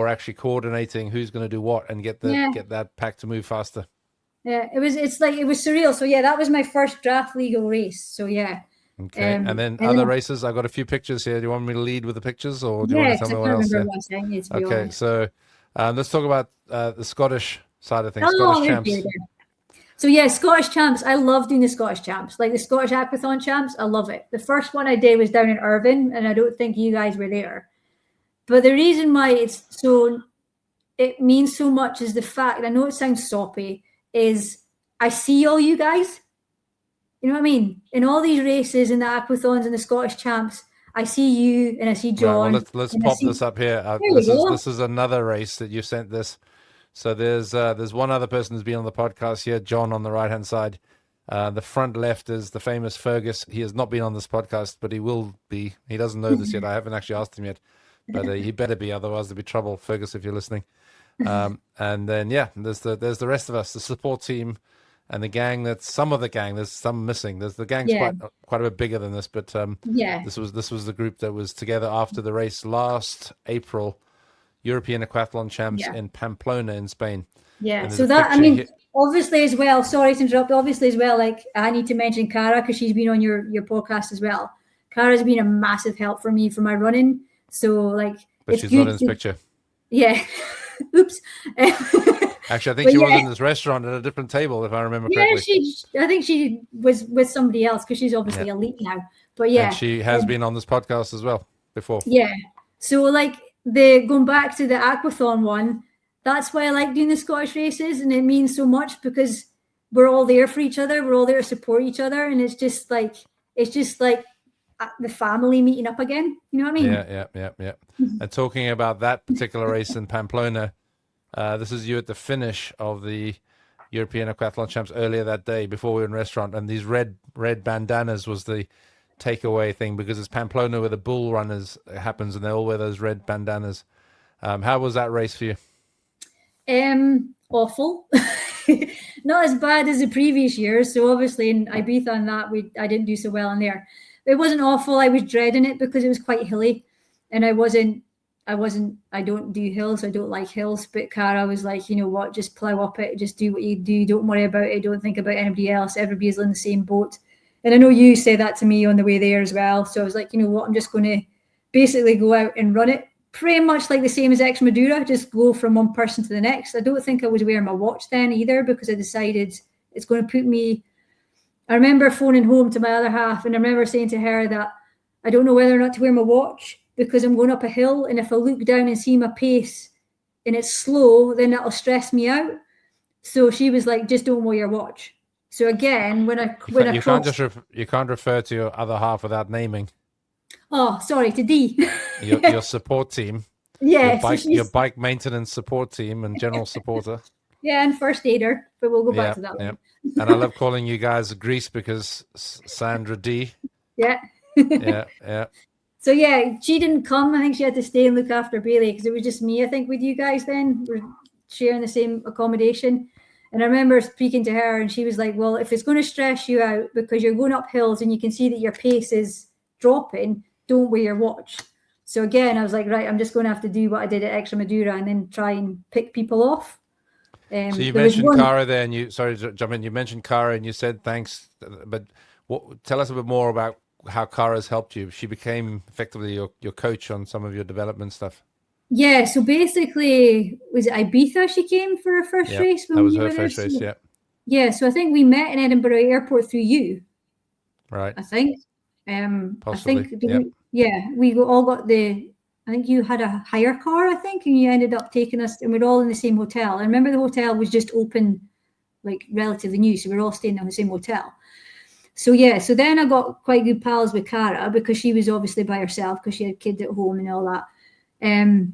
actually coordinating who's going to do what and get that pack to move faster. Yeah, it was surreal. So that was my first draft legal race. So okay. And then other races, I've got a few pictures here. Do you want me to lead with the pictures, or do you want to tell me what else? Okay, so let's talk about the Scottish side of things. Scottish champs. So Scottish champs. I love doing the Scottish champs, like the Scottish Aquathon champs. I love it. The first one I did was down in Irvine, and I don't think you guys were there. But the reason why it means so much is the fact, I know it sounds soppy, is I see all you guys. You know what I mean? In all these races, in the Aquathons and the Scottish champs, I see you and I see John. Well, let's pop this up here. This is another race that you sent this. So there's one other person who's been on the podcast here, John, on the right-hand side. The front left is the famous Fergus. He has not been on this podcast, but he will be. He doesn't know this yet. I haven't actually asked him yet. But he better be, otherwise there'll be trouble, Fergus, if you're listening. And then there's the rest of us, the support team, and the gang. There's some missing. There's the gang's quite a bit bigger than this, but this was the group that was together after the race last April, European Aquathlon champs in Pamplona in Spain. Yeah, so that obviously as well. Sorry to interrupt. Obviously as well, like I need to mention Cara because she's been on your podcast as well. Cara's been a massive help for me for my running. So but she's not in this picture. Yeah. Oops. Actually, I think she was in this restaurant at a different table, if I remember correctly. I think she was with somebody else because she's obviously elite now. But and she has been on this podcast as well before. Yeah. So going back to the Aquathon one, that's why I like doing the Scottish races, and it means so much because we're all there for each other. We're all there to support each other, and it's just like the family meeting up again. You know what I mean? Yeah. And talking about that particular race in Pamplona, this is you at the finish of the European Aquathlon Champs earlier that day before we were in the restaurant, and these red bandanas was the takeaway thing because it's Pamplona where the bull runners happens, and they all wear those red bandanas. How was that race for you? Awful. Not as bad as the previous years. So obviously in Ibiza and that I didn't do so well in there. It wasn't awful. I was dreading it because it was quite hilly, and I don't do hills. I don't like hills. But Cara was like, you know what, just plow up it. Just do what you do. Don't worry about it. Don't think about anybody else. Everybody's in the same boat. And I know you said that to me on the way there as well. So I was like, you know what, I'm just going to basically go out and run it. Pretty much like the same as Extremadura, just go from one person to the next. I don't think I was wearing my watch then either because I decided it's going to put me... I remember phoning home to my other half, and I remember saying to her that I don't know whether or not to wear my watch because I'm going up a hill, and if I look down and see my pace and it's slow, then that'll stress me out. So she was like, just don't wear your watch. So again, you can't refer to your other half without naming. Oh, sorry, to D. your support team. Yeah, your bike maintenance support team and general supporter. Yeah, and first aider, but we'll go back to that one. And I love calling you guys Greece because Sandra D. Yeah. Yeah. So yeah, she didn't come. I think she had to stay and look after Bailey because it was just me, I think, with you guys then. We're sharing the same accommodation. And I remember speaking to her and she was like, well, if it's going to stress you out because you're going up hills and you can see that your pace is dropping, don't wear your watch. So again, I was like, right, I'm just going to have to do what I did at Extremadura and then try and pick people off. So you mentioned Cara there, and sorry to jump in, you mentioned Cara and you said thanks, but tell us a bit more about how Cara's helped you. She became effectively your coach on some of your development stuff. Yeah, so basically, was it Ibiza she came for her first race? That was her first race, yeah. Yeah, so I think we met in Edinburgh Airport through you. Right. I think. Possibly, we all got I think you had a hire car, I think, and you ended up taking us, and we're all in the same hotel. I remember the hotel was just open, like relatively new, so we're all staying in the same hotel. So so then I got quite good pals with Cara because she was obviously by herself because she had kids at home and all that. And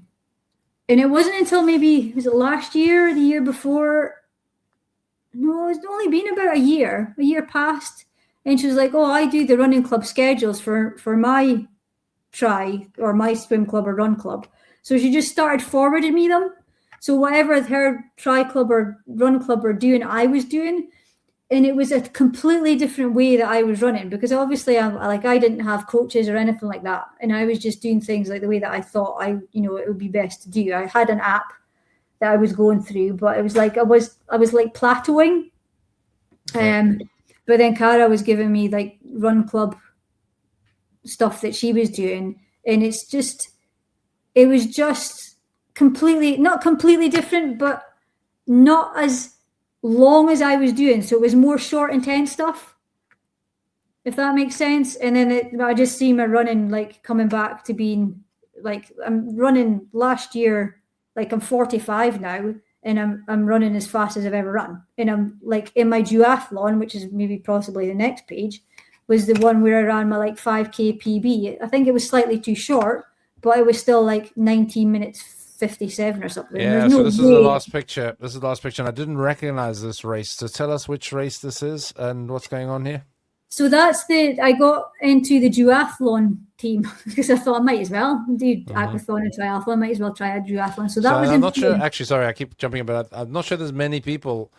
it wasn't until maybe, was it last year, the year before? No, it's only been about a year passed. And she was like, oh, I do the running club schedules for my tri or my swim club or run club. So she just started forwarding me them. So whatever her tri club or run club were doing, I was doing. And it was a completely different way that I was running because obviously I didn't have coaches or anything like that. And I was just doing things like the way that I thought it would be best to do. I had an app that I was going through, but it was like I was like plateauing. But then Cara was giving me like run club stuff that she was doing. And it was just not completely different, but not as long as I was doing. So it was more short, intense stuff, if that makes sense. And then I just see my running like coming back to being like, I'm running last year, like I'm 45 now. And I'm running as fast as I've ever run. And I'm like in my duathlon, which is maybe possibly the next page, was the one where I ran my like 5K PB. I think it was slightly too short, but it was still like 19 minutes 57 or something. Yeah, so this is the last picture. And I didn't recognize this race. So tell us which race this is and what's going on here. So I got into the duathlon team because I thought I might as well do aquathon and triathlon. I might as well try a duathlon. So I'm not sure. Actually, sorry, I keep jumping about. I'm not sure there's many people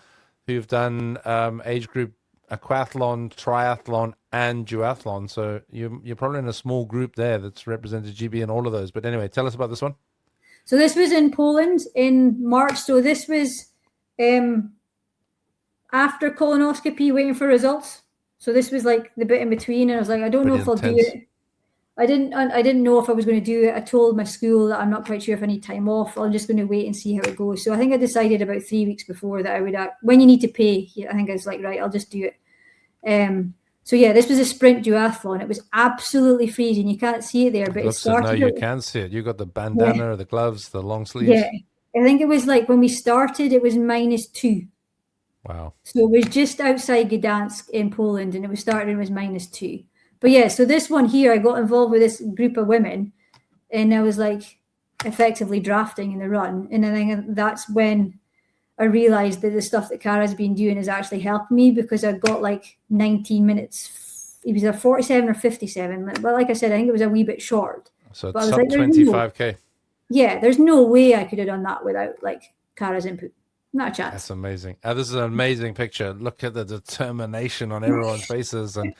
who've done age group aquathlon, triathlon, and duathlon. So you're probably in a small group there that's represented GB in all of those. But anyway, tell us about this one. So this was in Poland in March. So this was after colonoscopy, waiting for results. So this was like the bit in between, and I was like, I don't know if I'll do it. I didn't know if I was going to do it. I told my school that I'm not quite sure if I need time off. I'm just going to wait and see how it goes. So I think I decided about 3 weeks before that I would. When you need to pay, I think I was like, right, I'll just do it. So this was a sprint duathlon. It was absolutely freezing. You can't see it there, but it started. No, you can see it. You got the bandana, the gloves, the long sleeves. Yeah, I think it was like when we started, it was -2. Wow. So it was just outside Gdansk in Poland, and it was -2. But so this one here, I got involved with this group of women, and I was like effectively drafting in the run. And I think that's when I realized that the stuff that Cara's been doing is actually helping me because I got like 19 minutes. It was a 47 or 57. But like I said, I think it was a wee bit short. So it's sub 25K. Yeah, there's no way I could have done that without like Cara's input. Not a chance. That's amazing. This is an amazing picture. Look at the determination on everyone's faces, and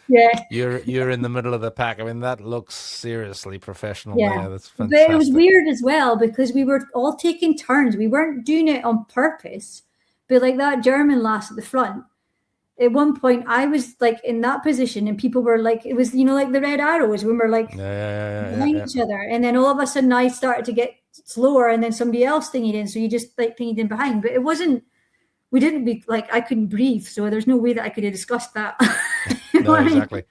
you're in the middle of the pack. I mean, that looks seriously professional. Yeah, that's fantastic. But it was weird as well because we were all taking turns. We weren't doing it on purpose, but like that German lass at the front. At one point, I was like in that position, and people were like, it was like the red arrows when we're like behind each other, and then all of a sudden I started to get slower, and then somebody else thingied in, so you just like thingied in behind. But we didn't be like, I couldn't breathe, so there's no way that I could have discussed that. No, exactly.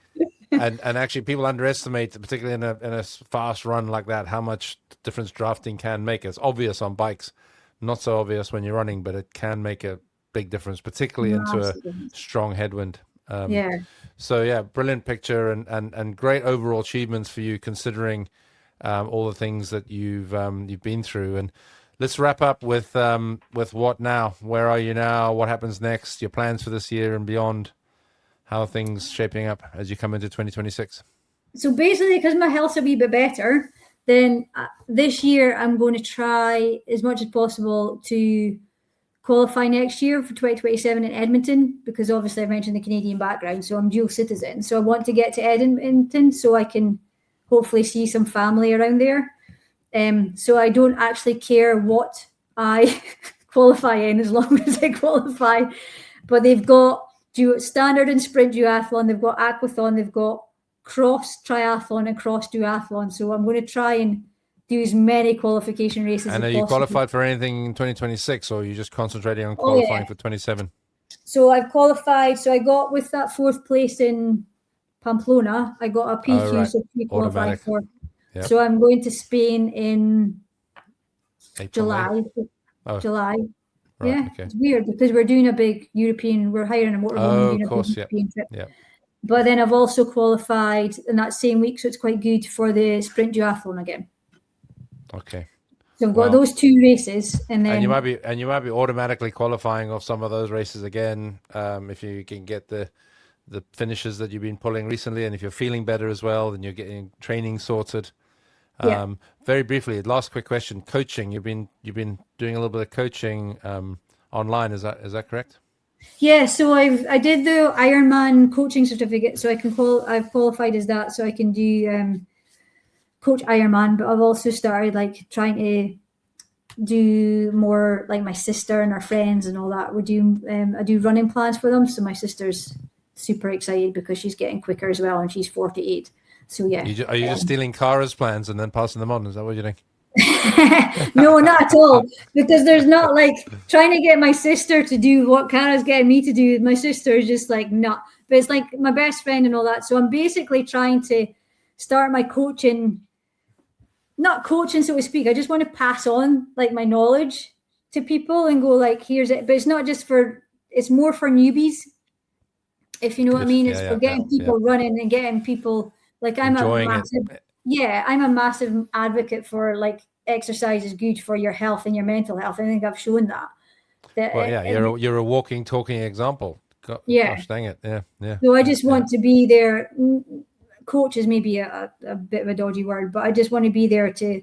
And actually, people underestimate, particularly in a fast run like that, how much difference drafting can make. It's obvious on bikes, not so obvious when you're running, but it can make a big difference, particularly into a strong headwind. So yeah, brilliant picture and great overall achievements for you, considering all the things that you've been through. And let's wrap up with what now? Where are you now? What happens next? Your plans for this year and beyond? How are things shaping up as you come into 2026? So basically, because my health's a wee bit better, then this year I'm going to try as much as possible to qualify next year for 2027 in Edmonton, because obviously I mentioned the Canadian background, so I'm dual citizen. So I want to get to Edmonton so I can hopefully see some family around there. So I don't actually care what I qualify in as long as I qualify. But they've got standard and sprint duathlon, they've got aquathon, they've got cross triathlon and cross duathlon. So I'm going to try and do as many qualification races as possible. And are you qualified for anything in 2026, or are you just concentrating on qualifying for 27? So I've qualified. So I got, with that 4th place in Pamplona, I got a PQ, so pre-qualified for. Yep. So I'm going to Spain in July. July. Right, yeah, okay. It's weird because we're doing a big European, we're hiring a motorhome and doing a big European trip. Yeah. But then I've also qualified in that same week, so it's quite good for the sprint duathlon again. Okay. So I've got those 2 races, and then you might be automatically qualifying off some of those races again, if you can get the finishes that you've been pulling recently, and if you're feeling better as well, then you're getting training sorted. Very briefly, last quick question: coaching. You've been doing a little bit of coaching online. Is that correct? Yeah. So I did the Ironman coaching certificate, so I've qualified as that, so I can do coach Ironman. But I've also started trying to do more, like my sister and her friends and all that. I do running plans for them. So my sister's super excited because she's getting quicker as well, and she's 48. So yeah. Are you just stealing Cara's plans and then passing them on? Is that what you're doing? No, not at all. Because there's not trying to get my sister to do what Cara's getting me to do. My sister is just not. But it's like my best friend and all that. So I'm basically trying to start my coaching, not coaching, so to speak. I just want to pass on my knowledge to people and go here's it. But it's not just it's more for newbies, if you know what I mean. It's for getting people running and getting people I'm a massive advocate for exercise is good for your health and your mental health. I think I've shown that. You're a walking, talking example. Gosh, dang it. Yeah. So I just want to be there. Coach is maybe a bit of a dodgy word, but I just want to be there to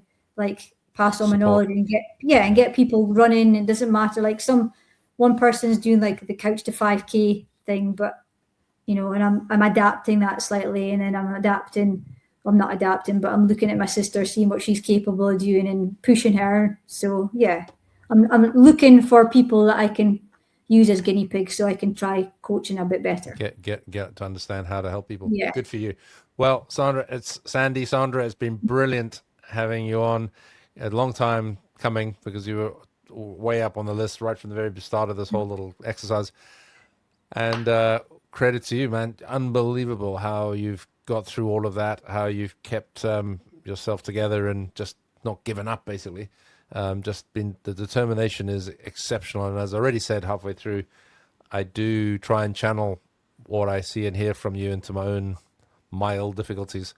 pass on my knowledge and get people running. It doesn't matter. One person's doing the couch to 5K thing, but and I'm adapting that slightly, and then I'm not adapting, but I'm looking at my sister, seeing what she's capable of doing and pushing her. So yeah, I'm looking for people that I can use as guinea pigs so I can try coaching a bit better. Get to understand how to help people. Yeah. Good for you. Well, Sandra, it's been brilliant having you on. A long time coming, because you were way up on the list right from the very start of this whole little exercise. And credit to you, man. Unbelievable how you've got through all of that, how you've kept yourself together and just not given up, basically. The determination is exceptional. And as I already said halfway through, I do try and channel what I see and hear from you into my own mild difficulties,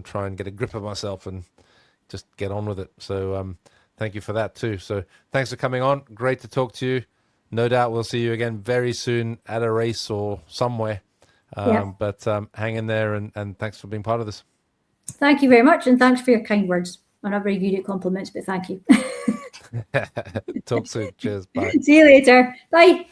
try and get a grip of myself and just get on with it. So thank you for that too. So thanks for coming on. Great to talk to you. No doubt we'll see you again very soon at a race or somewhere. But hang in there, and thanks for being part of this. Thank you very much, and thanks for your kind words. I'm not very good at compliments, but thank you. Talk soon. Cheers. Bye. See you later. Bye.